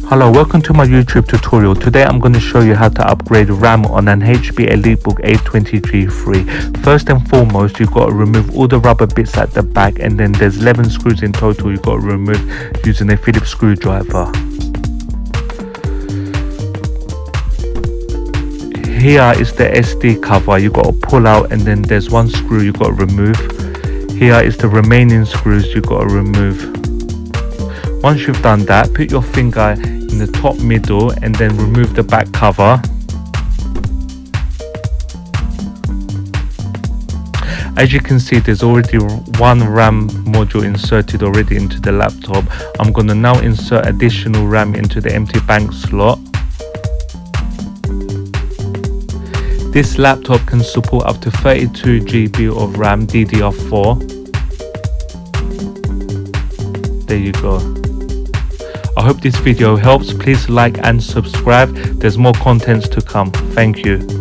Hello, welcome to my YouTube tutorial. Today I'm going to show you how to upgrade RAM on an HP Elitebook A23-3. First and foremost, you've got to remove all the rubber bits at the back, and then there's 11 screws in total you've got to remove using a Phillips screwdriver. Here is the SD cover you've got to pull out, and then there's one screw you've got to remove. Here is the remaining screws you've got to remove. Once you've done that, put your finger in the top middle and then remove the back cover. As you can see, there's already one RAM module inserted already into the laptop. I'm going to now insert additional RAM into the empty bank slot. This laptop can support up to 32 GB of RAM DDR4. There you go. I hope this video helps. Please like and subscribe. There's more contents to come. Thank you.